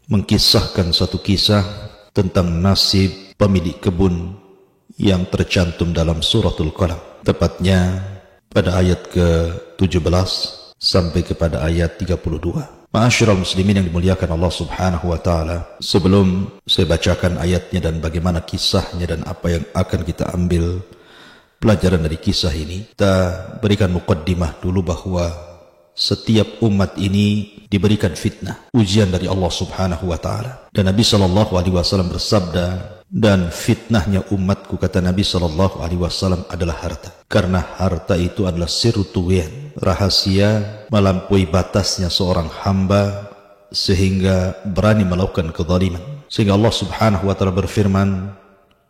mengkisahkan satu kisah tentang nasib pemilik kebun yang tercantum dalam suratul Qalam, tepatnya pada ayat ke-17 sampai kepada ayat 32. Ma'asyiral muslimin yang dimuliakan Allah Subhanahu wa taala, sebelum saya bacakan ayatnya dan bagaimana kisahnya dan apa yang akan kita ambil pelajaran dari kisah ini, kita berikan muqaddimah dulu bahwa setiap umat ini diberikan fitnah, ujian dari Allah Subhanahu wa taala. Dan Nabi sallallahu alaihi wasallam bersabda, dan fitnahnya umatku, kata Nabi sallallahu alaihi wasallam, adalah harta. Karena harta itu adalah sirtuwian, rahasia melampaui batasnya seorang hamba sehingga berani melakukan kezaliman. Sehingga Allah Subhanahu wa taala berfirman,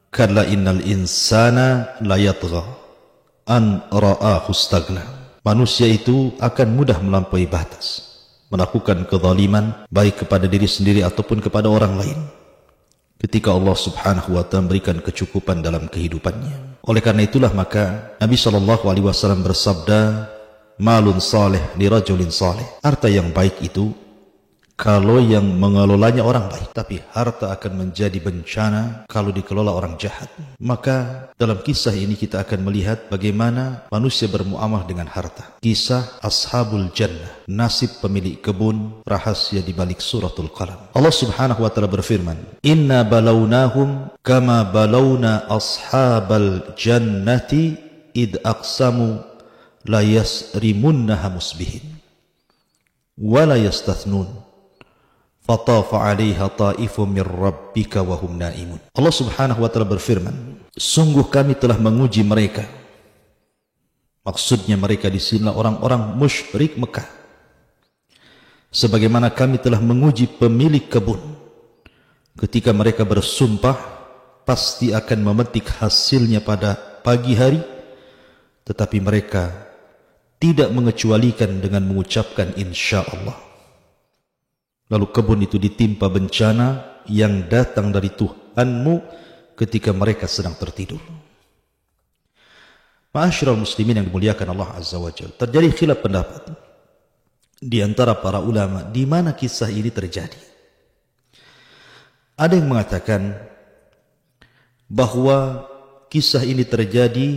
kalla innal insana la yatgha an ra'ahu istaghna. Manusia itu akan mudah melampaui batas, melakukan kezaliman baik kepada diri sendiri ataupun kepada orang lain ketika Allah Subhanahu wa taala memberikan kecukupan dalam kehidupannya. Oleh karena itulah maka Nabi sallallahu alaihi wasallam bersabda, malun salih li rajulin salih. Harta yang baik itu kalau yang mengelolanya orang baik, tapi harta akan menjadi bencana kalau dikelola orang jahat. Maka dalam kisah ini kita akan melihat bagaimana manusia bermuamalah dengan harta. Kisah Ashabul Jannah, nasib pemilik kebun, rahasia di balik suratul Qalam. Allah Subhanahu wa taala berfirman, inna balawnahum kama balawna ashabal jannati id aqsamu la yasrimunnaha musbihin wa la yastathnun fatafa 'alaiha ta'ifun min rabbika wa hum naimun. Allah Subhanahu wa taala berfirman, sungguh kami telah menguji mereka. Maksudnya mereka di sini orang-orang musyrik Mekah. Sebagaimana kami telah menguji pemilik kebun ketika mereka bersumpah pasti akan memetik hasilnya pada pagi hari, tetapi mereka tidak mengecualikan dengan mengucapkan insyaallah. Lalu kebun itu ditimpa bencana yang datang dari Tuhanmu ketika mereka sedang tertidur. Ma'asyiral muslimin yang dimuliakan Allah Azza wa Jalla, terjadi khilaf pendapat di antara para ulama di mana kisah ini terjadi. Ada yang mengatakan bahwa kisah ini terjadi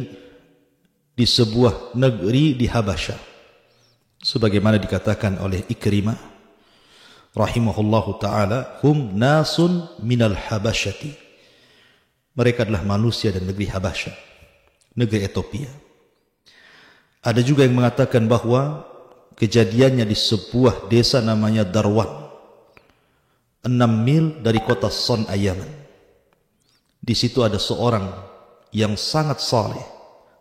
di sebuah negeri di Habasyah, sebagaimana dikatakan oleh Ikrimah rahimahullahu ta'ala, hum nasun minal habasyati. Mereka adalah manusia dari negeri Habasyah, negeri Ethiopia. Ada juga yang mengatakan bahwa kejadiannya di sebuah desa namanya Darwan, 6 mil dari kota Son'a, Yaman. Di situ ada seorang yang sangat saleh,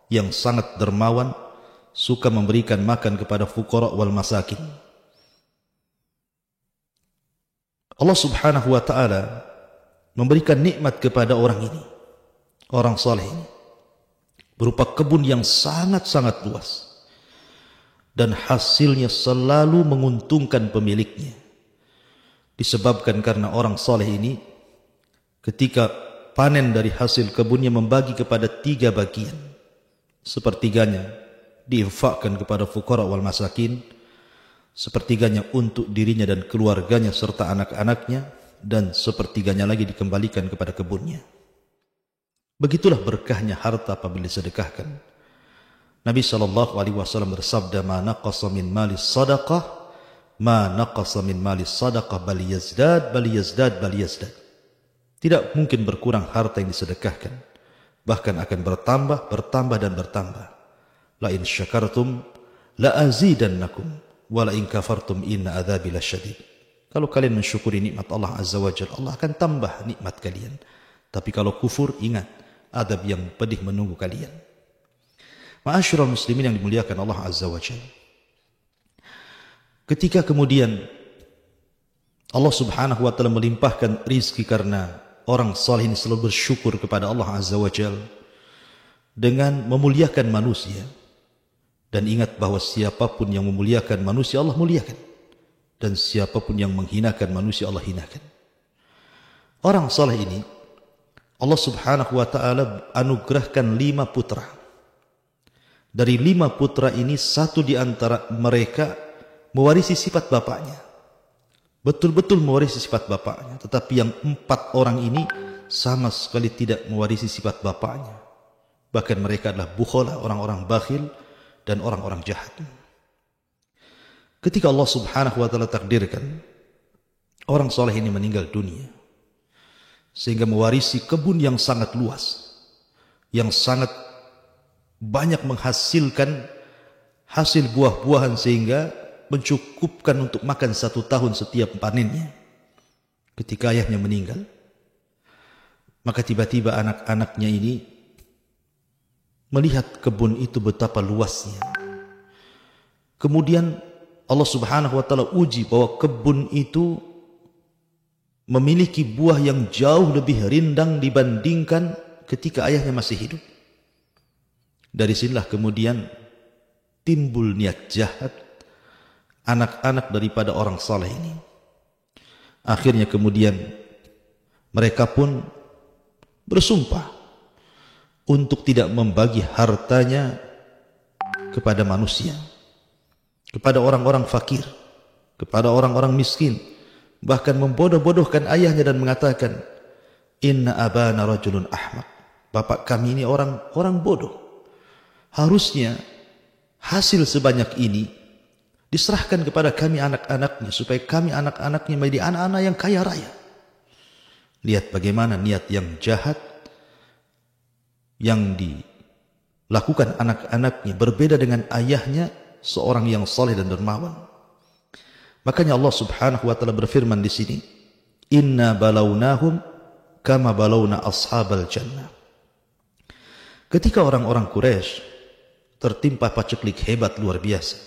yang sangat dermawan, suka memberikan makan kepada fuqara wal masakin. Allah Subhanahu wa taala memberikan nikmat kepada orang ini, orang saleh ini, berupa kebun yang sangat-sangat luas dan hasilnya selalu menguntungkan pemiliknya. Disebabkan karena orang saleh ini ketika panen dari hasil kebunnya membagi kepada 3 bagian. Sepertiganya diinfakkan kepada fuqara wal masakin, sepertiganya untuk dirinya dan keluarganya serta anak-anaknya, dan sepertiganya lagi dikembalikan kepada kebunnya. Begitulah berkahnya harta apabila disedekahkan. Nabi sallallahu alaihi wasallam bersabda, ma naqasa min mali sadaqah, ma naqasa min mali sadaqah bal yazdad bal yazdad bal yazdad. Tidak mungkin berkurang harta yang disedekahkan, bahkan akan bertambah, bertambah dan bertambah. La in syakartum la azidannakum wala in kafartum inna adzabi lasyadid. Kalau kalian mensyukuri nikmat Allah Azza wa Jalla, Allah akan tambah nikmat kalian. Tapi kalau kufur, ingat, adab yang pedih menunggu kalian. Ma'asyiral muslimin yang dimuliakan Allah Azza wa Jalla, ketika kemudian Allah Subhanahu wa taala melimpahkan rizki karena orang saleh ini selalu bersyukur kepada Allah Azza wa Jalla dengan memuliakan manusia. Dan ingat bahwa siapapun yang memuliakan manusia, Allah muliakan. Dan siapapun yang menghinakan manusia, Allah hinakan. Orang saleh ini Allah Subhanahu wa ta'ala anugerahkan 5 putra. Dari 5 putra ini, 1 di antara mereka mewarisi sifat bapaknya. betul-betul mewarisi sifat bapaknya. Tetapi yang 4 orang ini sama sekali tidak mewarisi sifat bapaknya. Bahkan mereka adalah bukhala, orang-orang bakhil dan orang-orang jahat. Ketika Allah subhanahu wa ta'ala takdirkan orang soleh ini meninggal dunia, sehingga mewarisi kebun yang sangat luas, yang sangat banyak menghasilkan hasil buah-buahan sehingga mencukupkan untuk makan 1 tahun setiap panennya. Ketika ayahnya meninggal, maka tiba-tiba anak-anaknya ini melihat kebun itu betapa luasnya. Kemudian Allah subhanahu wa ta'ala uji bahwa kebun itu memiliki buah yang jauh lebih rindang dibandingkan ketika ayahnya masih hidup. Dari sinilah kemudian timbul niat jahat anak-anak daripada orang saleh ini. Akhirnya kemudian mereka pun bersumpah untuk tidak membagi hartanya kepada manusia, kepada orang-orang fakir, kepada orang-orang miskin. Bahkan membodoh-bodohkan ayahnya dan mengatakan, inna abana rajulun ahmaq. Bapak kami ini orang bodoh. Harusnya hasil sebanyak ini diserahkan kepada kami anak-anaknya, supaya kami anak-anaknya menjadi anak-anak yang kaya raya. Lihat bagaimana niat yang jahat yang dilakukan anak-anaknya berbeda dengan ayahnya, seorang yang saleh dan dermawan. Makanya Allah subhanahu wa ta'ala berfirman di sini, inna balawnahum kama balawna ashabal jannah. Ketika orang-orang Quraisy tertimpa paceklik hebat luar biasa,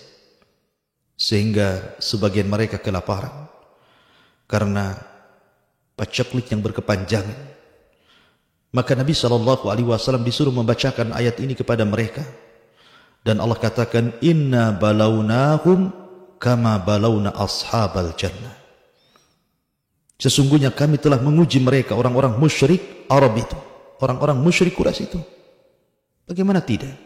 sehingga sebagian mereka kelaparan karena paceklik yang berkepanjangan, maka Nabi SAW disuruh membacakan ayat ini kepada mereka. Dan Allah katakan, inna balawnahum kama balawna ashabal jannah. Sesungguhnya kami telah menguji mereka, orang-orang musyrik Arab itu, orang-orang musyrik Quraisy itu. Bagaimana tidak?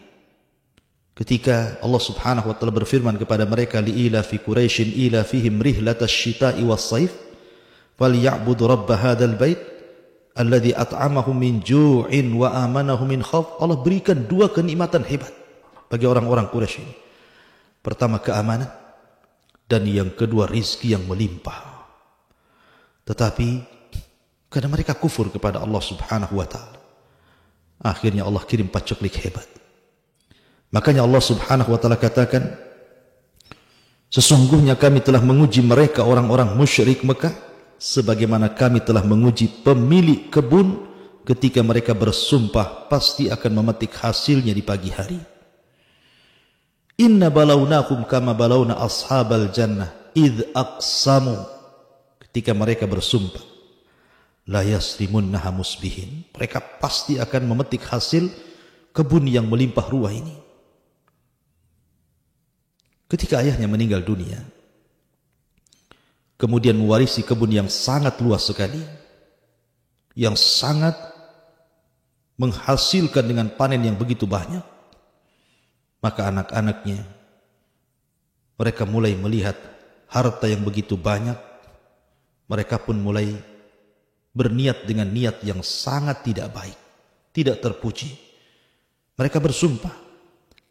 Ketika Allah subhanahu wa ta'ala berfirman kepada mereka, li'ila fi Quraisyin ila fihim rihlatas syita'i was saif falyabudu rabb hadzal bait alladzi at'amahum min ju'in wa amanahum min khauf. Allah berikan 2 kenikmatan hebat bagi orang-orang Quraisy ini. Pertama, keamanan, dan yang kedua, rizki yang melimpah. Tetapi karena mereka kufur kepada Allah subhanahu wa ta'ala, akhirnya Allah kirim paceklik hebat. Makanya Allah subhanahu wa ta'ala katakan, sesungguhnya kami telah menguji mereka, orang-orang musyrik Mekah, sebagaimana kami telah menguji pemilik kebun ketika mereka bersumpah pasti akan memetik hasilnya di pagi hari. Inna balawnahum kama balawna ashabal jannah idh aqsamu. Ketika mereka bersumpah, la yasrimunnaha musbihin, mereka pasti akan memetik hasil kebun yang melimpah ruah ini. Ketika ayahnya meninggal dunia, kemudian mewarisi kebun yang sangat luas sekali, yang sangat menghasilkan dengan panen yang begitu banyak, maka anak-anaknya, mereka mulai melihat harta yang begitu banyak. Mereka pun mulai berniat dengan niat yang sangat tidak baik, tidak terpuji. Mereka bersumpah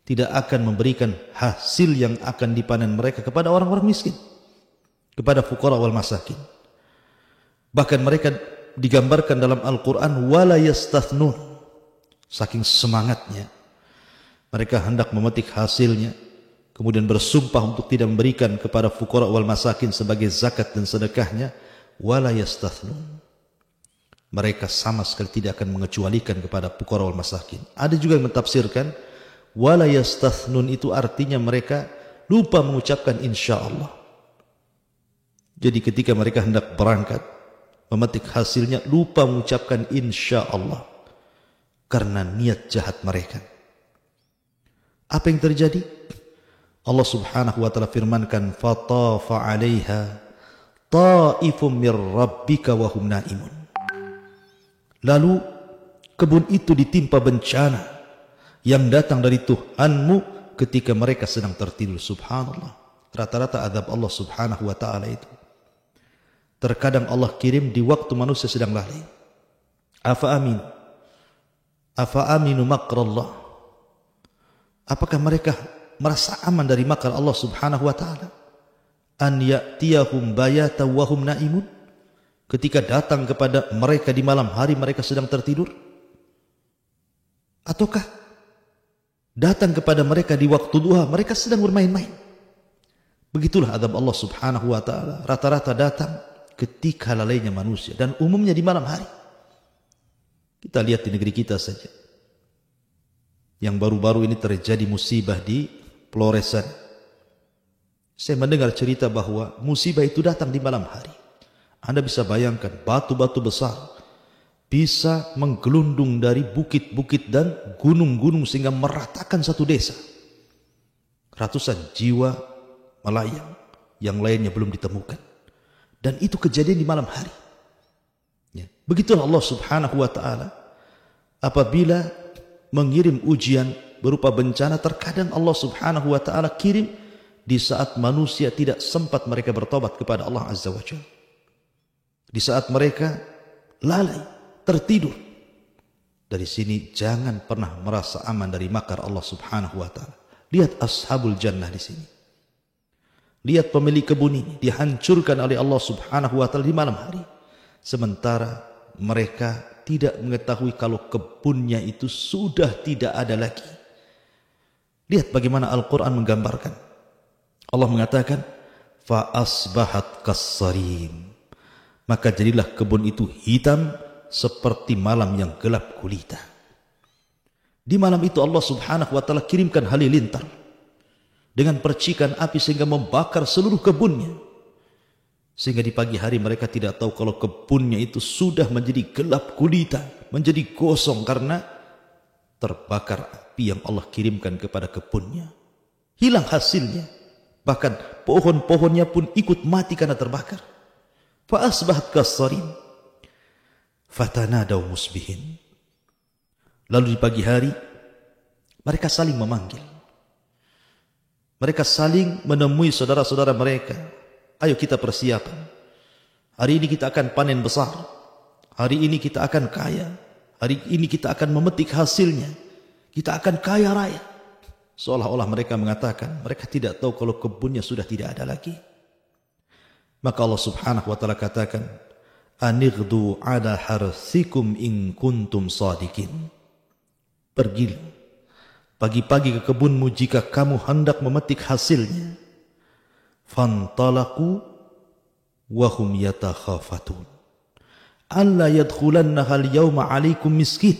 tidak akan memberikan hasil yang akan dipanen mereka kepada orang-orang miskin, kepada fuqara wal masakin. Bahkan mereka digambarkan dalam Al-Quran wala yastathnun. Saking semangatnya mereka hendak memetik hasilnya, kemudian bersumpah untuk tidak memberikan kepada fuqara wal masakin sebagai zakat dan sedekahnya. Wala yastathnun. Mereka sama sekali tidak akan mengecualikan kepada fuqara wal masakin. Ada juga yang mentafsirkan wala yastathnun itu artinya mereka lupa mengucapkan insyaallah. Jadi ketika mereka hendak berangkat memetik hasilnya, lupa mengucapkan insyaallah karena niat jahat mereka. Apa yang terjadi? Allah subhanahu wa ta'ala firmankan, fatafa 'alaiha ta'ifum mir rabbika wa hum naimun. Lalu kebun itu ditimpa bencana yang datang dari Tuhanmu ketika mereka sedang tertidur. Subhanallah. Rata-rata azab Allah subhanahu wa ta'ala itu terkadang Allah kirim di waktu manusia sedang lalai. Afa aminu makrallah. Apakah mereka merasa aman dari makar Allah subhanahu wa ta'ala? An ya'tiyahum bayatan wa hum na'imun. Ketika datang kepada mereka di malam hari mereka sedang tertidur? Ataukah datang kepada mereka di waktu duha mereka sedang bermain-main? Begitulah azab Allah subhanahu wa ta'ala. Rata-rata datang ketika lalainya manusia dan umumnya di malam hari. Kita lihat di negeri kita saja. Yang baru-baru ini terjadi musibah di Floresan. Saya mendengar cerita bahwa musibah itu datang di malam hari. Anda bisa bayangkan batu-batu besar bisa menggelundung dari bukit-bukit dan gunung-gunung sehingga meratakan satu desa. Ratusan jiwa melayang, yang lainnya belum ditemukan. Dan itu kejadian di malam hari. Ya. Begitulah Allah subhanahu wa ta'ala. Apabila mengirim ujian berupa bencana, terkadang Allah subhanahu wa ta'ala kirim di saat manusia tidak sempat mereka bertobat kepada Allah azza wa jalla. Di saat mereka lalai, tertidur. Dari sini jangan pernah merasa aman dari makar Allah subhanahu wa ta'ala. Lihat ashabul jannah di sini. Lihat pemilik kebun ini dihancurkan oleh Allah subhanahu wa ta'ala di malam hari. Sementara mereka tidak mengetahui kalau kebunnya itu sudah tidak ada lagi. Lihat bagaimana Al-Quran menggambarkan. Allah mengatakan, fa asbahat kassarim. Maka jadilah kebun itu hitam seperti malam yang gelap gulita. Di malam itu Allah subhanahu wa ta'ala kirimkan halilintar dengan percikan api sehingga membakar seluruh kebunnya. Sehingga di pagi hari mereka tidak tahu kalau kebunnya itu sudah menjadi gelap gulita, menjadi gosong karena terbakar api yang Allah kirimkan kepada kebunnya. Hilang hasilnya. Bahkan pohon-pohonnya pun ikut mati karena terbakar. Fa asbahat kassarim. Fatanadaw musbihin. Lalu di pagi hari mereka saling memanggil. Mereka saling menemui saudara-saudara mereka. Ayo kita persiapan. Hari ini kita akan panen besar. Hari ini kita akan kaya. Hari ini kita akan memetik hasilnya. Kita akan kaya raya. Seolah-olah mereka mengatakan mereka tidak tahu kalau kebunnya sudah tidak ada lagi. Maka Allah subhanahu wa ta'ala katakan, Anighdu ala harthikum in kuntum sadikin. Pergilah pagi-pagi ke kebunmu jika kamu hendak memetik hasilnya. Fantalaku wahum yatakhafatun. Alla yadkhulannaha al-yawma alaikum miskin.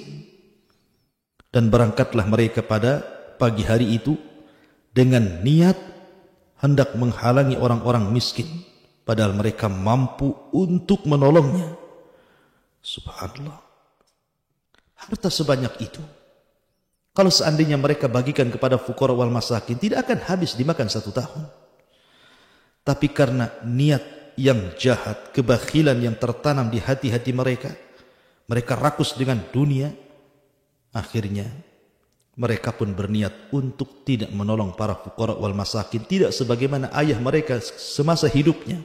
Dan berangkatlah mereka pada pagi hari itu dengan niat hendak menghalangi orang-orang miskin. Padahal mereka mampu untuk menolongnya. Subhanallah. Harta sebanyak itu, kalau seandainya mereka bagikan kepada fuqara wal masakin, tidak akan habis dimakan 1 tahun. Tapi karena niat yang jahat, kebakhilan yang tertanam di hati-hati mereka, mereka rakus dengan dunia, akhirnya mereka pun berniat untuk tidak menolong para fuqara wal masakin. Tidak sebagaimana ayah mereka semasa hidupnya.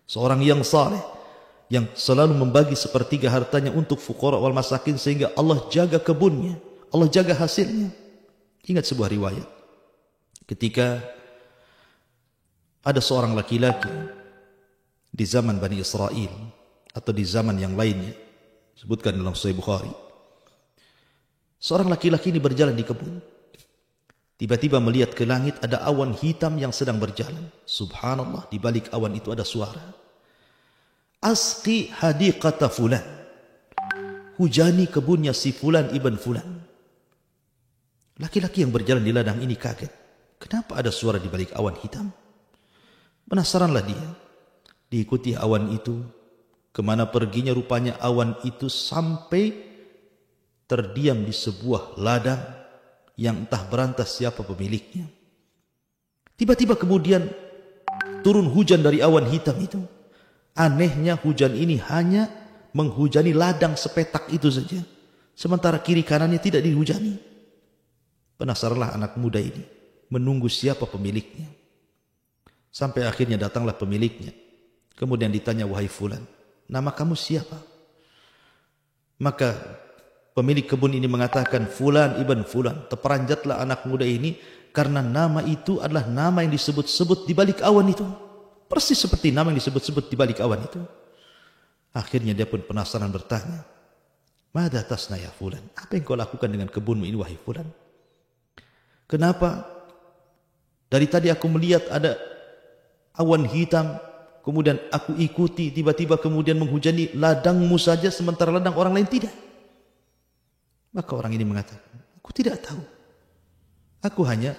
Seorang yang saleh, yang selalu membagi sepertiga hartanya untuk fuqara wal masakin sehingga Allah jaga kebunnya, Allah jaga hasilnya. Ingat sebuah riwayat. Ketika ada seorang laki-laki di zaman Bani Israel atau di zaman yang lainnya, sebutkan dalam Sahih Bukhari. Seorang laki-laki ini berjalan di kebun. Tiba-tiba melihat ke langit ada awan hitam yang sedang berjalan. Subhanallah, di balik awan itu ada suara. Asqi hadiqata fulan. Hujani kebunnya si fulan ibn fulan. Laki-laki yang berjalan di ladang ini kaget. Kenapa ada suara di balik awan hitam? Penasaranlah dia. Diikuti awan itu. Kemana perginya rupanya awan itu sampai terdiam di sebuah ladang yang entah berantas siapa pemiliknya. Tiba-tiba kemudian turun hujan dari awan hitam itu. Anehnya hujan ini hanya menghujani ladang sepetak itu saja. Sementara kiri kanannya tidak dihujani. Penasaranlah anak muda ini. Menunggu siapa pemiliknya. Sampai akhirnya datanglah pemiliknya. Kemudian ditanya, wahai fulan, nama kamu siapa? Maka pemilik kebun ini mengatakan, fulan ibn fulan. Terperanjatlah anak muda ini karena nama itu adalah nama yang disebut-sebut di balik awan itu. Persis seperti nama yang disebut-sebut di balik awan itu. Akhirnya dia pun penasaran bertanya, "Mada tasna ya fulan? Apa yang kau lakukan dengan kebunmu ini wahai fulan? Kenapa dari tadi aku melihat ada awan hitam, kemudian aku ikuti, tiba-tiba kemudian menghujani ladangmu saja sementara ladang orang lain tidak?" Maka orang ini mengatakan, "Aku tidak tahu. Aku hanya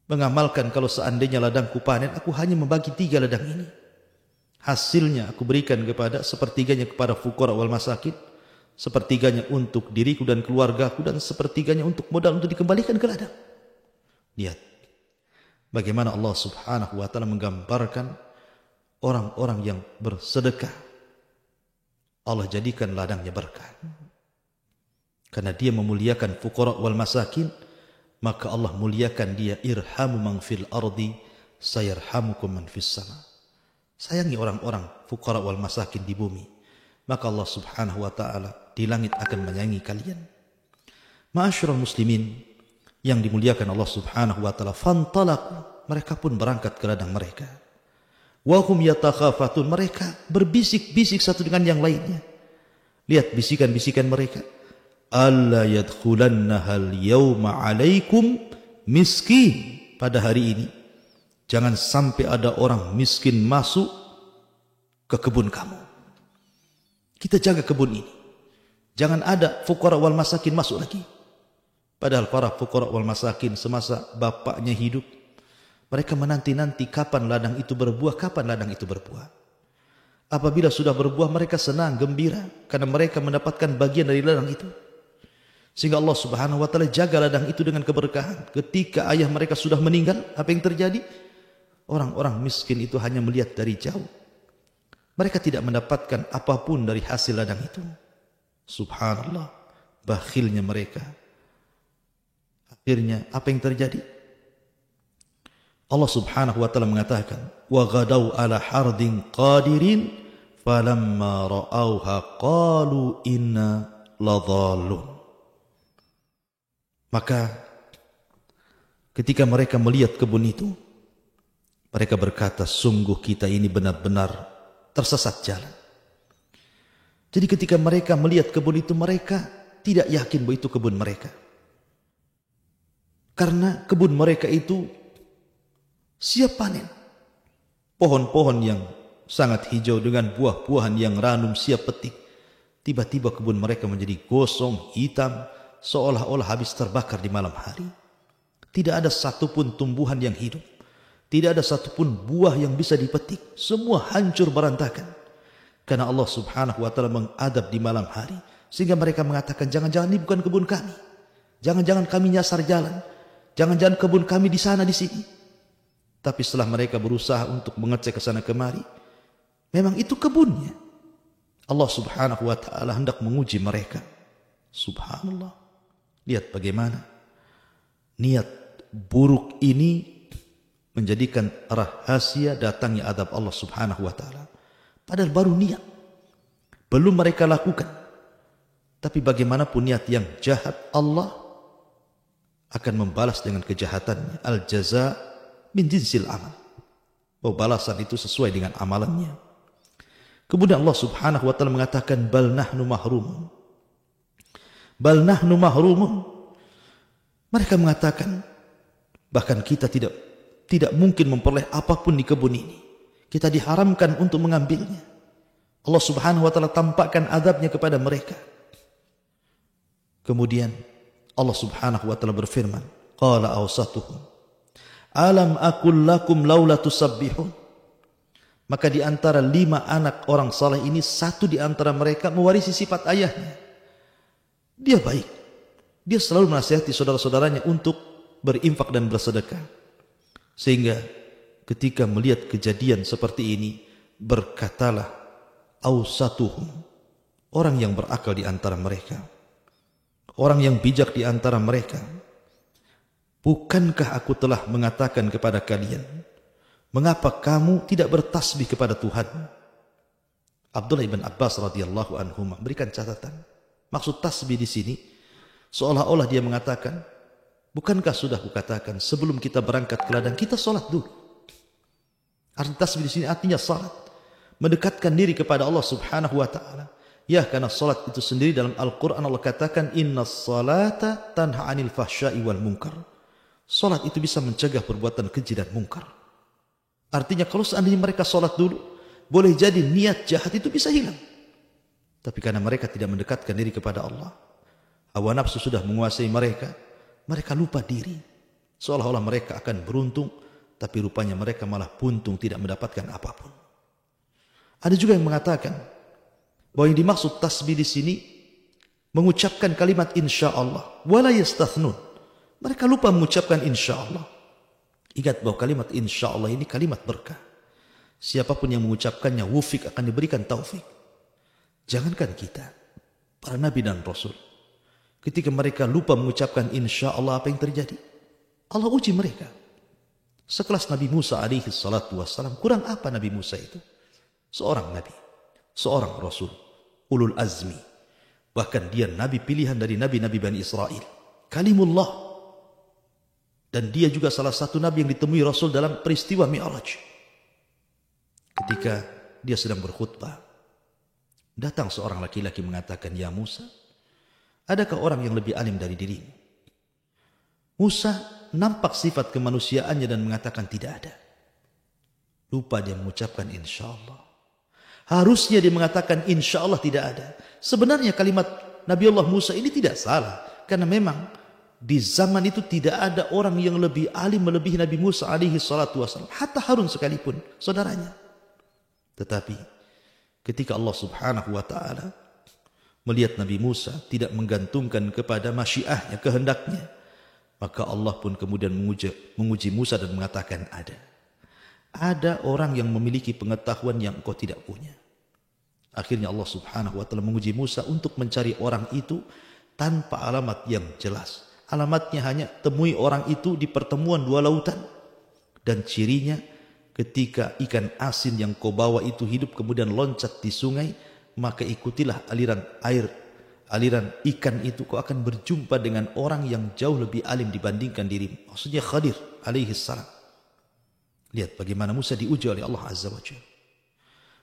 mengamalkan kalau seandainya ladangku panen, aku hanya membagi 3 ladang ini. Hasilnya aku berikan kepada sepertiganya kepada fuqara wal masakin, sepertiganya untuk diriku dan keluargaku, dan sepertiganya untuk modal untuk dikembalikan ke ladang." Lihat bagaimana Allah Subhanahu wa taala menggambarkan orang-orang yang bersedekah. Allah jadikan ladangnya berkah. Karena dia memuliakan fuqara wal masakin, maka Allah muliakan dia. Irhamu man fil ardi sayarhamukum man fis sama. Sayangi orang-orang fuqara wal masakin di bumi, maka Allah Subhanahu wa taala di langit akan menyayangi kalian. Ma'asyiral muslimin yang dimuliakan Allah Subhanahu wa taala, fantalaqu, mereka pun berangkat ke ladang mereka. Wa hum yatakhafatun, mereka berbisik-bisik satu dengan yang lainnya. Lihat bisikan-bisikan mereka. Alla yadkhulannahal yawma alaikum miskin. Pada hari ini jangan sampai ada orang miskin masuk ke kebun kamu. Kita jaga kebun ini. Jangan ada fuqara wal masakin masuk lagi. Padahal para fuqara wal masakin semasa bapaknya hidup, mereka menanti-nanti kapan ladang itu berbuah, kapan ladang itu berbuah. Apabila sudah berbuah, mereka senang, gembira karena mereka mendapatkan bagian dari ladang itu. Sehingga Allah Subhanahu wa taala jaga ladang itu dengan keberkahan. Ketika ayah mereka sudah meninggal, apa yang terjadi? Orang-orang miskin itu hanya melihat dari jauh. Mereka tidak mendapatkan apapun dari hasil ladang itu. Subhanallah, bakhilnya mereka. Akhirnya apa yang terjadi? Allah Subhanahu wa taala mengatakan, "Wa ghadau ala hardin qadirin falamma ra'auha qalu inna ladhallun." Maka ketika mereka melihat kebun itu, mereka berkata, sungguh kita ini benar-benar tersesat jalan. Jadi ketika mereka melihat kebun itu, mereka tidak yakin bahwa itu kebun mereka. Karena kebun mereka itu siap panen. Pohon-pohon yang sangat hijau dengan buah-buahan yang ranum siap petik. Tiba-tiba kebun mereka menjadi gosong, hitam, seolah-olah habis terbakar di malam hari. Tidak ada satupun tumbuhan yang hidup. Tidak ada satupun buah yang bisa dipetik. Semua hancur berantakan. Karena Allah Subhanahu wa taala mengadab di malam hari. Sehingga mereka mengatakan, jangan-jangan ini bukan kebun kami. Jangan-jangan kami nyasar jalan. Jangan-jangan kebun kami di sana di sini. Tapi setelah mereka berusaha untuk mengecek ke sana kemari, memang itu kebunnya. Allah Subhanahu wa taala hendak menguji mereka. Subhanallah. Lihat bagaimana niat buruk ini menjadikan rahasia datangnya adab Allah Subhanahu wa taala. Padahal baru niat, belum mereka lakukan. Tapi bagaimanapun niat yang jahat, Allah akan membalas dengan kejahatannya. Al jaza min jinsil amal. Bahwa balasan itu sesuai dengan amalannya. Kemudian Allah Subhanahu wa taala mengatakan, bal nahnu mahrumun. Bal nahnu mahrumun. Mereka mengatakan, bahkan kita tidak mungkin memperoleh apapun di kebun ini. Kita diharamkan untuk mengambilnya. Allah Subhanahu wa taala tampakkan azabnya kepada mereka. Kemudian Allah Subhanahu wa taala berfirman, qala awsatuhum alam aqul lakum laula tusabbihun. Maka di antara 5 anak orang saleh ini, 1 di antara mereka mewarisi sifat ayahnya. Dia baik. Dia selalu menasihati saudara-saudaranya untuk berinfak dan bersedekah. Sehingga ketika melihat kejadian seperti ini, berkatalah awsatuhum, orang yang berakal di antara mereka, orang yang bijak di antara mereka, bukankah aku telah mengatakan kepada kalian Mengapa kamu tidak bertasbih kepada Tuhan? Abdullah ibn Abbas radhiyallahu anhu memberikan catatan. Maksud tasbih di sini seolah-olah dia mengatakan, bukankah sudah kukatakan sebelum kita berangkat ke ladang kita salat dulu. Arti tasbih di sini artinya salat, mendekatkan diri kepada Allah Subhanahu wa taala. Ya, karena salat itu sendiri dalam Al-Qur'an Allah katakan innas salata tanha 'anil fahsya'i wal munkar. Salat itu bisa mencegah perbuatan keji dan mungkar. Artinya kalau seandainya mereka salat dulu, boleh jadi niat jahat itu bisa hilang. Tapi karena mereka tidak mendekatkan diri kepada Allah, hawa nafsu sudah menguasai mereka, mereka lupa diri. Seolah-olah mereka akan beruntung, tapi rupanya mereka malah buntung, tidak mendapatkan apapun. Ada juga yang mengatakan bahwa yang dimaksud tasbih di sini mengucapkan kalimat insyaallah wala yastathnun. Mereka lupa mengucapkan insyaallah. Ingat bahwa kalimat insyaallah ini kalimat berkah. Siapapun yang mengucapkannya wufik akan diberikan taufik. Jangankan kita, para nabi dan rasul, ketika mereka lupa mengucapkan insyaallah, apa yang terjadi? Allah uji mereka. Sekelas Nabi Musa alaihi salatu wassalam, kurang apa Nabi Musa itu? Seorang nabi, seorang rasul, ulul azmi. Bahkan dia nabi pilihan dari nabi-nabi Bani Israel. Kalimullah. Dan dia juga salah satu nabi yang ditemui Rasul dalam peristiwa Mi'raj. Ketika dia sedang berkhutbah, datang seorang laki-laki mengatakan, "Ya Musa, adakah orang yang lebih alim dari dirimu?" Musa nampak sifat kemanusiaannya dan mengatakan tidak ada. Lupa dia mengucapkan insyaallah. Harusnya dia mengatakan insyaallah tidak ada. Sebenarnya kalimat Nabi Allah Musa ini tidak salah. Karena memang di zaman itu tidak ada orang yang lebih alim melebihi Nabi Musa alaihi salatu wassalam. Hatta Harun sekalipun, saudaranya. Tetapi ketika Allah Subhanahu wa ta'ala melihat Nabi Musa tidak menggantungkan kepada masyiahnya, kehendaknya, maka Allah pun kemudian menguji Musa dan mengatakan ada. Ada orang yang memiliki pengetahuan yang engkau tidak punya. Akhirnya Allah Subhanahu wa ta'ala menguji Musa untuk mencari orang itu tanpa alamat yang jelas. Alamatnya hanya temui orang itu di pertemuan dua lautan. Dan cirinya ketika ikan asin yang kau bawa itu hidup kemudian loncat di sungai, maka ikutilah aliran air, aliran ikan itu, kau akan berjumpa dengan orang yang jauh lebih alim dibandingkan dirimu. Maksudnya Khadir alaihi salam. Lihat bagaimana Musa diuji oleh Allah Azza wa Jalla.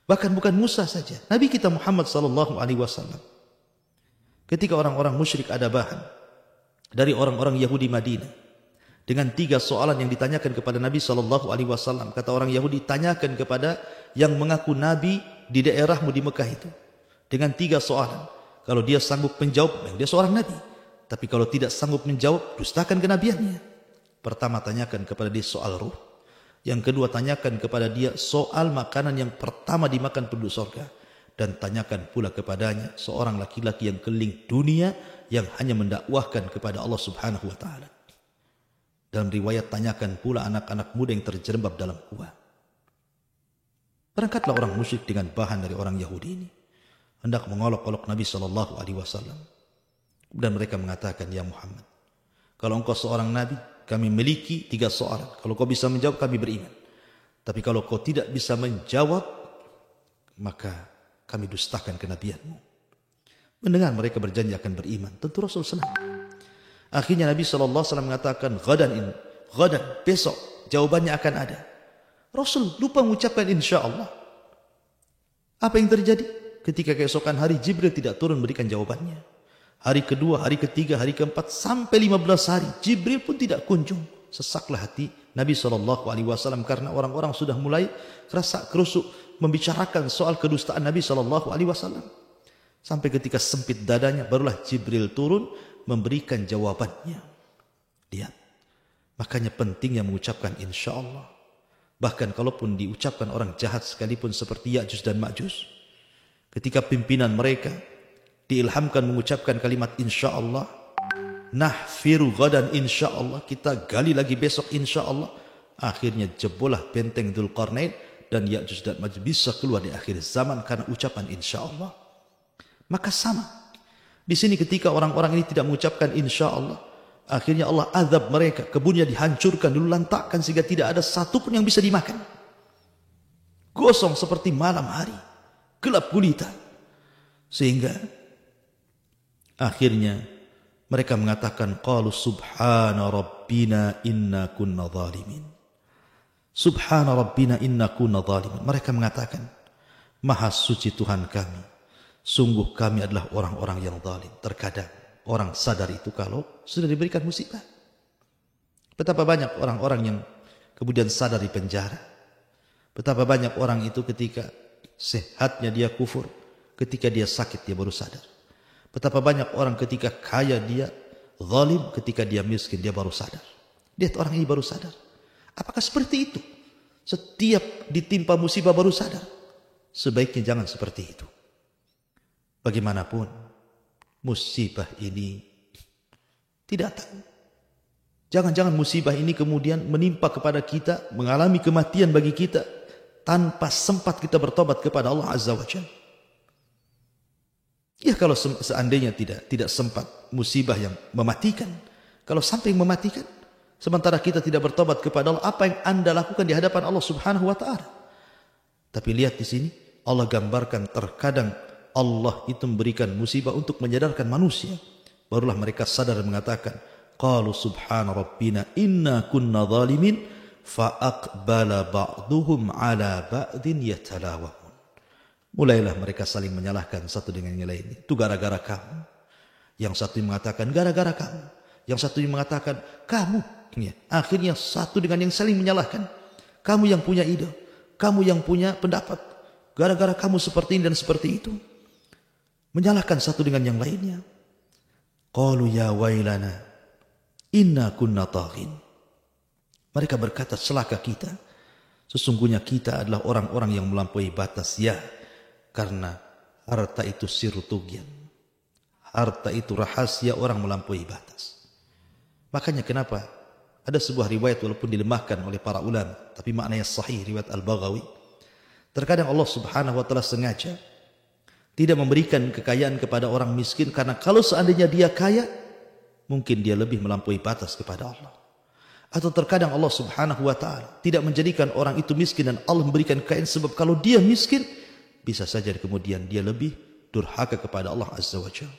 Bahkan bukan Musa saja, Nabi kita Muhammad sallallahu alaihi wasallam. Ketika orang-orang musyrik ada bahan dari orang-orang Yahudi Madinah dengan 3 soalan yang ditanyakan kepada Nabi sallallahu alaihi wasallam. Kata orang Yahudi, tanyakan kepada yang mengaku nabi di daerahmu di Mekah itu dengan 3 soalan. Kalau dia sanggup menjawab, dia seorang nabi. Tapi kalau tidak sanggup menjawab, dustakan kenabiannya. Pertama, tanyakan kepada dia soal ruh. Yang kedua, tanyakan kepada dia soal makanan yang pertama dimakan penduduk surga. Dan tanyakan pula kepadanya seorang laki-laki yang keliling dunia yang hanya mendakwahkan kepada Allah Subhanahu wa ta'ala. Dalam riwayat, tanyakan pula anak-anak muda yang terjerembab dalam gua. Berangkatlah orang musyrik dengan bahan dari orang Yahudi ini, hendak mengolok-olok Nabi sallallahu alaihi wasallam. Dan mereka mengatakan, "Ya Muhammad, kalau engkau seorang nabi, kami memiliki 3 soalan. Kalau kau bisa menjawab, kami beriman. Tapi kalau kau tidak bisa menjawab, maka kami dustakan kenabianmu." Mendengar mereka berjanji akan beriman, tentu Rasul senang. Akhirnya Nabi SAW mengatakan, Ghadan, besok jawabannya akan ada. Rasul lupa mengucapkan insyaallah. Apa yang terjadi? Ketika keesokan hari Jibril tidak turun memberikan jawabannya. Hari kedua, hari ketiga, hari keempat, sampai 15 hari Jibril pun tidak kunjung. Sesaklah hati Nabi SAW karena orang-orang sudah mulai kerasa kerusuk membicarakan soal kedustaan Nabi SAW. Sampai ketika sempit dadanya, barulah Jibril turun memberikan jawabannya. Lihat, makanya pentingnya mengucapkan insyaallah. Bahkan kalaupun diucapkan orang jahat sekalipun seperti Ya'juj dan Ma'juj, ketika pimpinan mereka diilhamkan mengucapkan kalimat insyaallah, nahfiru ghadan insyaallah, kita gali lagi besok insyaallah, akhirnya jebolah benteng Dzulqarnain dan Ya'juj dan Ma'juj bisa keluar di akhir zaman karena ucapan insyaallah. Maka sama di sini, ketika orang-orang ini tidak mengucapkan insyaallah, akhirnya Allah azab mereka, kebunnya dihancurkan, dilantakkan sehingga tidak ada satupun yang bisa dimakan. gosong seperti malam hari, gelap gulita. Sehingga akhirnya mereka mengatakan, qalu subhana rabbina inna kunna zalimin. Subhana rabbina inna kunna zalimin. Mereka mengatakan, maha suci Tuhan kami, sungguh kami adalah orang-orang yang zalim. Terkadang orang sadar itu kalau sudah diberikan musibah. Betapa banyak orang-orang yang kemudian sadar di penjara. Betapa banyak orang itu ketika sehatnya dia kufur, ketika dia sakit dia baru sadar. Betapa banyak orang ketika kaya dia zalim, ketika dia miskin dia baru sadar. Lihat orang ini baru sadar. Apakah seperti itu? Setiap ditimpa musibah baru sadar? Sebaiknya jangan seperti itu. Bagaimanapun musibah ini tidak tahu. Jangan-jangan musibah ini kemudian menimpa kepada kita, mengalami kematian bagi kita tanpa sempat kita bertobat kepada Allah Azza wa Jalla. Ya, kalau seandainya tidak sempat musibah yang mematikan, kalau sampai mematikan, sementara kita tidak bertobat kepada Allah, apa yang Anda lakukan di hadapan Allah Subhanahu wa taala? Tapi lihat di sini, Allah gambarkan terkadang Allah itu memberikan musibah untuk menyadarkan manusia. Barulah mereka sadar dan mengatakan, qalu subhana rabbina inna kunna zalimin fa aqbala ba'duhum ala ba'din yatalawahun. Mulailah mereka saling menyalahkan satu dengan yang lain. Itu gara-gara kamu. Yang satu mengatakan gara-gara kamu. Yang satu mengatakan kamu. Ya, akhirnya satu dengan yang saling menyalahkan. Kamu yang punya ide, kamu yang punya pendapat. Gara-gara kamu seperti ini dan seperti itu. Menyalahkan satu dengan yang lainnya. Qalu ya wailana inna kunna taghin. Mereka berkata, celaka kita. Sesungguhnya kita adalah orang-orang yang melampaui batas. Ya, karena harta itu sirru tughyan. Harta itu rahasia orang melampaui batas. Makanya kenapa ada sebuah riwayat walaupun dilemahkan oleh para ulama, tapi maknanya sahih, riwayat Al-Baghawi. Terkadang Allah Subhanahu wa taala sengaja tidak memberikan kekayaan kepada orang miskin, karena kalau seandainya dia kaya, mungkin dia lebih melampaui batas kepada Allah. Atau terkadang Allah Subhanahu wa taala tidak menjadikan orang itu miskin dan Allah memberikan kekayaan, sebab kalau dia miskin bisa saja kemudian dia lebih durhaka kepada Allah Azza wa Jalla.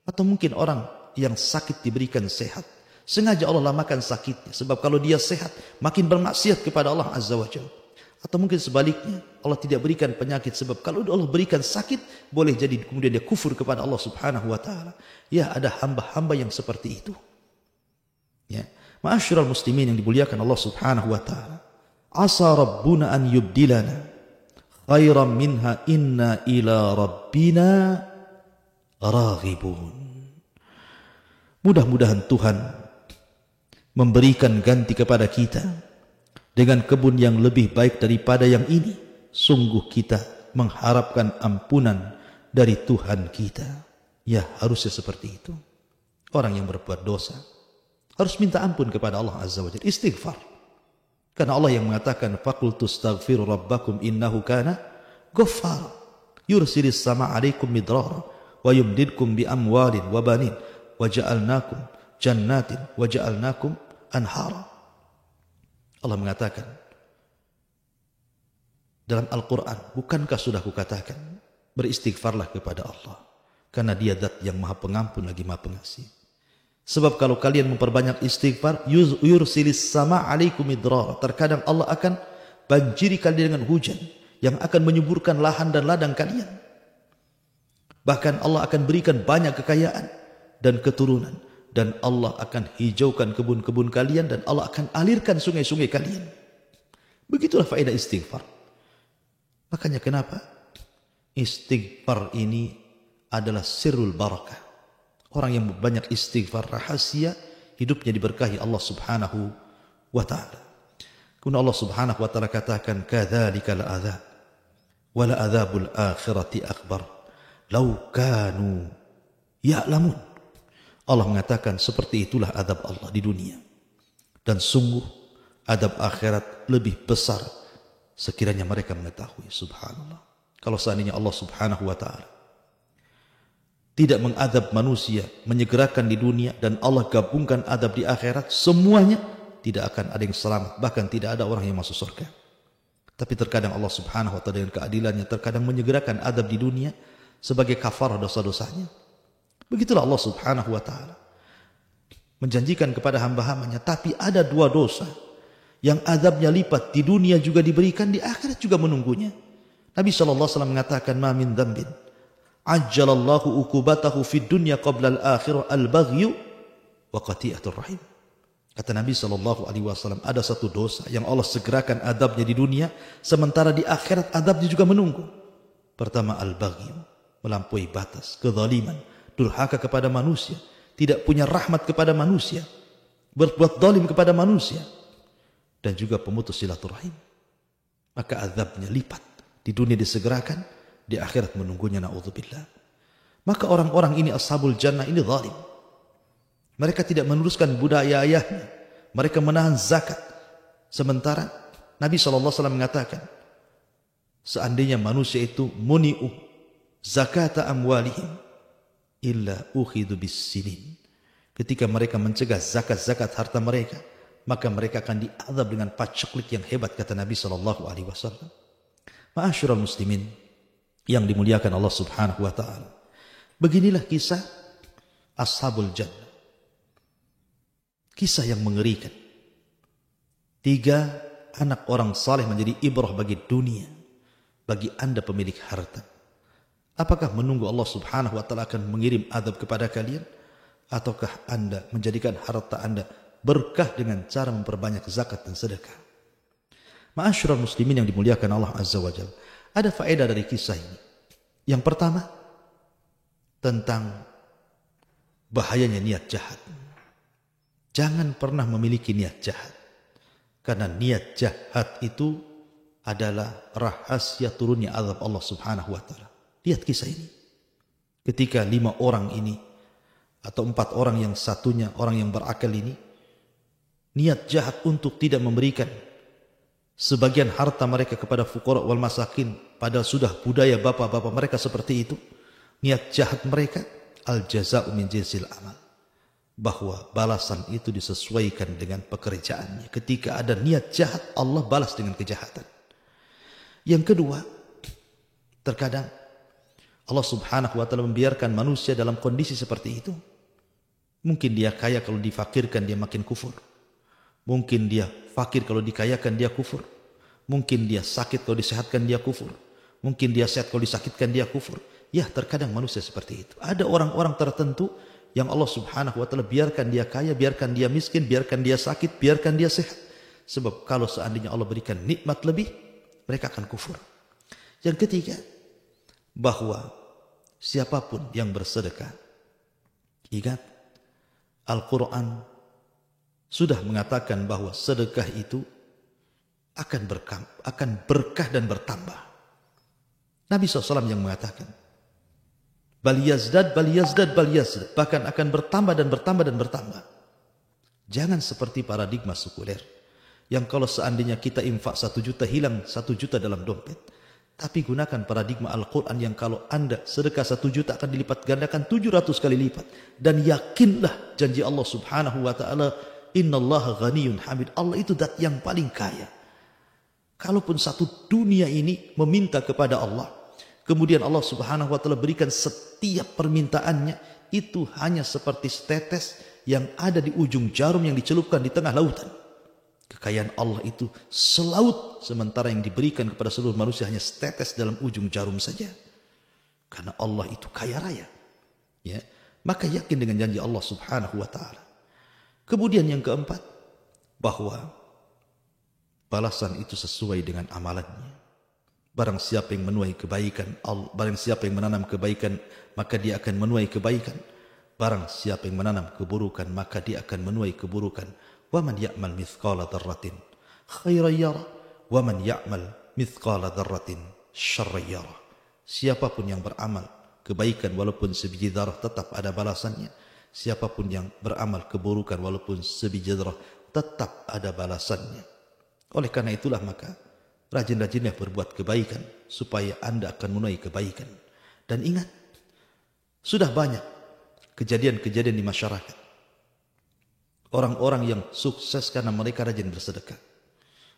Atau mungkin orang yang sakit diberikan sehat, sengaja Allah lamakan sakitnya, sebab kalau dia sehat makin bermaksiat kepada Allah Azza wa Jalla. Atau mungkin sebaliknya, Allah tidak berikan penyakit, sebab kalau Allah berikan sakit, boleh jadi kemudian dia kufur kepada Allah Subhanahu wa taala. Ya, ada hamba-hamba yang seperti itu. Ya, ma'asyiral muslimin yang dimuliakan Allah Subhanahu wa taala. Asa rabbuna an yubdilana khairan minha inna ila rabbina raghibun. Mudah-mudahan Tuhan memberikan ganti kepada kita dengan kebun yang lebih baik daripada yang ini. Sungguh kita mengharapkan ampunan dari Tuhan kita. Ya, harusnya seperti itu. Orang yang berbuat dosa harus minta ampun kepada Allah Azza wa Jalla, istighfar. Karena Allah yang mengatakan, faqultu astaghfiru rabbakum innahu kana ghaffara yursilis sama 'alaikum midrara wa yumdidkum bi amwalin wa banin wa ja'alnakum jannatin wa ja'alnakum anhara. Allah mengatakan dalam Al-Quran, bukankah sudah kukatakan, beristighfarlah kepada Allah, karena dia zat yang maha pengampun lagi maha pengasih. Sebab kalau kalian memperbanyak istighfar, yursilis sama 'alaikum midrara, terkadang Allah akan banjiri kalian dengan hujan yang akan menyuburkan lahan dan ladang kalian. Bahkan Allah akan berikan banyak kekayaan dan keturunan, dan Allah akan hijaukan kebun-kebun kalian, dan Allah akan alirkan sungai-sungai kalian. Begitulah faedah istighfar. Makanya kenapa istighfar ini adalah sirrul barakah. Orang yang banyak istighfar, rahasia hidupnya diberkahi Allah Subhanahu wa taala. Kemudian Allah Subhanahu wa taala katakan, kadzalika al-adzab wa la adzabul akhirati akbar law kanu ya'lamun. Allah mengatakan seperti itulah adab Allah di dunia, dan sungguh adab akhirat lebih besar sekiranya mereka mengetahui. Subhanallah. Kalau seandainya Allah Subhanahu wa taala tidak mengadab manusia, menyegerakan di dunia, dan Allah gabungkan adab di akhirat, semuanya tidak akan ada yang selamat, bahkan tidak ada orang yang masuk surga. Tapi terkadang Allah subhanahu wa ta'ala dengan keadilannya terkadang menyegerakan adab di dunia sebagai kafarah dosa-dosanya. Begitulah Allah subhanahu wa ta'ala menjanjikan kepada hamba-hambanya. Tapi ada dua dosa yang adabnya lipat di dunia juga diberikan, di akhirat juga menunggunya. Nabi SAW mengatakan, ma min dzambin ajjalallahu ukubatahu fid dunya qabla al-akhirah al-baghyu wa qati'atur rahim. Kata Nabi SAW, ada satu dosa yang Allah segerakan adabnya di dunia, sementara di akhirat adabnya juga menunggu. Pertama, al-baghyu, melampaui batas, kezaliman, durhaka kepada manusia, tidak punya rahmat kepada manusia, berbuat zalim kepada manusia, dan juga pemutus silaturahim. Maka azabnya lipat. Di dunia disegerakan, di akhirat menunggunya, na'udzubillah. Maka orang-orang ini ashabul jannah ini zalim. Mereka tidak meneruskan budaya ayahnya. Mereka menahan zakat. Sementara Nabi SAW mengatakan, seandainya manusia itu muni'u zakata amwalihim illa ukhidu bis sinin. Ketika mereka mencegah zakat-zakat harta mereka, maka mereka akan diazab dengan paceklik yang hebat, kata Nabi SAW. Ma'asyiral muslimin yang dimuliakan Allah subhanahu wa ta'ala. Beginilah kisah ashabul jannah. Kisah yang mengerikan. 3 anak orang saleh menjadi ibrah bagi dunia, bagi anda pemilik harta. Apakah menunggu Allah subhanahu wa ta'ala akan mengirim azab kepada kalian? Ataukah anda menjadikan harta anda berkah dengan cara memperbanyak zakat dan sedekah? Ma'asyiral muslimin yang dimuliakan Allah azza wa jalla. Ada faedah dari kisah ini. Yang pertama, tentang bahayanya niat jahat. Jangan pernah memiliki niat jahat. Karena niat jahat itu adalah rahasia turunnya azab Allah subhanahu wa ta'ala. Lihat kisah ini. Ketika 5 orang ini, atau 4 orang yang satunya orang yang berakal ini, niat jahat untuk tidak memberikan sebagian harta mereka kepada fuqara wal masakin, padahal sudah budaya bapak-bapak mereka seperti itu. Niat jahat mereka, al jaza'u min jinsil amal, bahwa balasan itu disesuaikan dengan pekerjaannya. Ketika ada niat jahat, Allah balas dengan kejahatan. Yang kedua, terkadang Allah subhanahu wa ta'ala membiarkan manusia dalam kondisi seperti itu. Mungkin dia kaya, kalau difakirkan dia makin kufur. Mungkin dia fakir, kalau dikayakan dia kufur. Mungkin dia sakit, kalau disehatkan dia kufur. Mungkin dia sehat, kalau disakitkan dia kufur. Ya, terkadang manusia seperti itu. Ada orang-orang tertentu yang Allah subhanahu wa ta'ala biarkan dia kaya, biarkan dia miskin, biarkan dia sakit, biarkan dia sehat. Sebab kalau seandainya Allah berikan nikmat lebih, mereka akan kufur. Yang ketiga, bahwa siapapun yang bersedekah, ingat Al-Quran sudah mengatakan bahwa sedekah itu akan berkah dan bertambah. Nabi SAW yang mengatakan, bal yazdad, bahkan akan bertambah dan bertambah dan bertambah. Jangan seperti paradigma sekuler, yang kalau seandainya kita infak 1 juta, hilang 1 juta dalam dompet. Tapi gunakan paradigma Al-Quran yang kalau anda sedekah 1 juta akan dilipat gandakan 700 kali lipat. Dan yakinlah janji Allah subhanahu wa ta'ala, innallaha ghaniyun hamid. Allah itu zat yang paling kaya. Kalaupun satu dunia ini meminta kepada Allah, kemudian Allah subhanahu wa ta'ala berikan setiap permintaannya, itu hanya seperti setetes yang ada di ujung jarum yang dicelupkan di tengah lautan. Kekayaan Allah itu selaut, sementara yang diberikan kepada seluruh manusia hanya setetes dalam ujung jarum saja. Karena Allah itu kaya raya. Ya, maka yakin dengan janji Allah subhanahu wa ta'ala. Kemudian yang keempat, bahwa balasan itu sesuai dengan amalannya. Barang siapa yang menuai kebaikan, barang siapa yang menanam kebaikan, maka dia akan menuai kebaikan. Barang siapa yang menanam keburukan, maka dia akan menuai keburukan. Wa man ya'mal mithqala dzarratin khairan yara wa man ya'mal mithqala dzarratin syarran yara. Siapapun yang beramal kebaikan walaupun sebiji zarah, tetap ada balasannya. Siapapun yang beramal keburukan walaupun sebiji zarah, tetap ada balasannya. Oleh karena itulah maka rajin-rajinlah berbuat kebaikan supaya anda akan menuai kebaikan. Dan ingat, sudah banyak kejadian-kejadian di masyarakat. Orang-orang yang sukses karena mereka rajin bersedekah.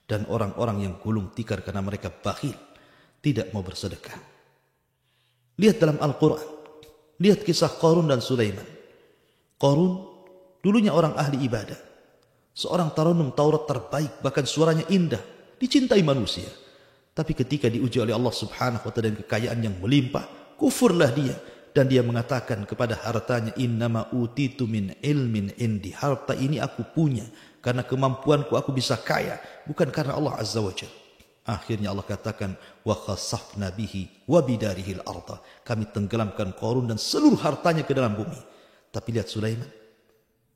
dan orang-orang yang gulung tikar karena mereka bakhil, tidak mau bersedekah. Lihat dalam Al-Quran, lihat kisah Qarun dan Sulaiman. Qarun dulunya orang ahli ibadah, seorang tarannum Taurat terbaik, bahkan suaranya indah, dicintai manusia. Tapi ketika diuji oleh Allah Subhanahu wa ta'ala dengan kekayaan yang melimpah, kufurlah dia. Dan dia mengatakan kepada hartanya, innama utitu min ilmin indi. Harta ini aku punya karena kemampuanku, aku bisa kaya, bukan karena Allah Azza wa Jalla. Akhirnya Allah katakan, wa khasafna bihi wa bidarihil arda. Kami tenggelamkan Qarun dan seluruh hartanya ke dalam bumi. Tapi lihat Sulaiman,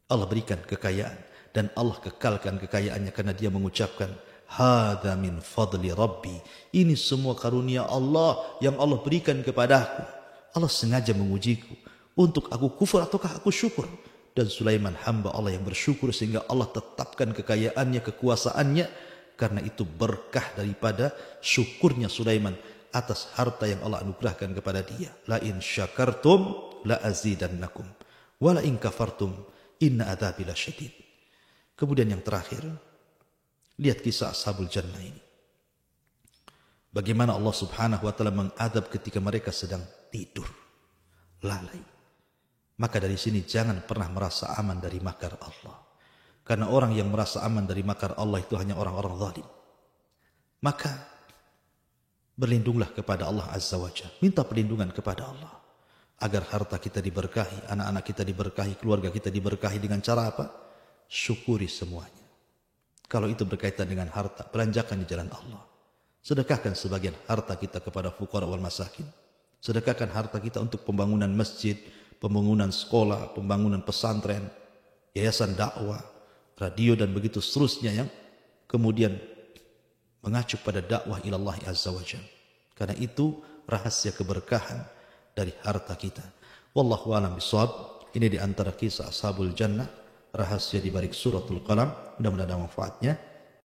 Allah berikan kekayaan dan Allah kekalkan kekayaannya karena dia mengucapkan, hadza min fadli rabbi. Ini semua karunia Allah yang Allah berikan kepadaku. Allah sengaja mengujiku untuk aku kufur ataukah aku syukur. Dan Sulaiman hamba Allah yang bersyukur sehingga Allah tetapkan kekayaannya, kekuasaannya. Karena itu berkah daripada syukurnya Sulaiman atas harta yang Allah anugerahkan kepada dia. La in syakartum la azidannakum wa la in kafartum inna adzabi lasyadid. Kemudian yang terakhir, lihat kisah Ashabul Jannah ini. Bagaimana Allah Subhanahu wa ta'ala mengadab ketika mereka sedang tidur, lalai. Maka dari sini jangan pernah merasa aman dari makar Allah. Karena orang yang merasa aman dari makar Allah itu hanya orang-orang zalim. Maka berlindunglah kepada Allah Azza wa Jalla. Minta perlindungan kepada Allah. Agar harta kita diberkahi, anak-anak kita diberkahi, keluarga kita diberkahi dengan cara apa? Syukuri semuanya. Kalau itu berkaitan dengan harta, belanjakan di jalan Allah. Sedekahkan sebagian harta kita kepada fuqara wal masakin. Sedekahkan harta kita untuk pembangunan masjid, pembangunan sekolah, pembangunan pesantren, yayasan dakwah, radio dan begitu seterusnya yang kemudian mengacu pada dakwah ilallah azza wa jalla. Karena itu rahasia keberkahan dari harta kita. Wallahu a'lam bishawab. Ini di antara kisah Ashabul Jannah, rahasia di balik suratul Qalam. Mudah-mudahan ada manfaatnya.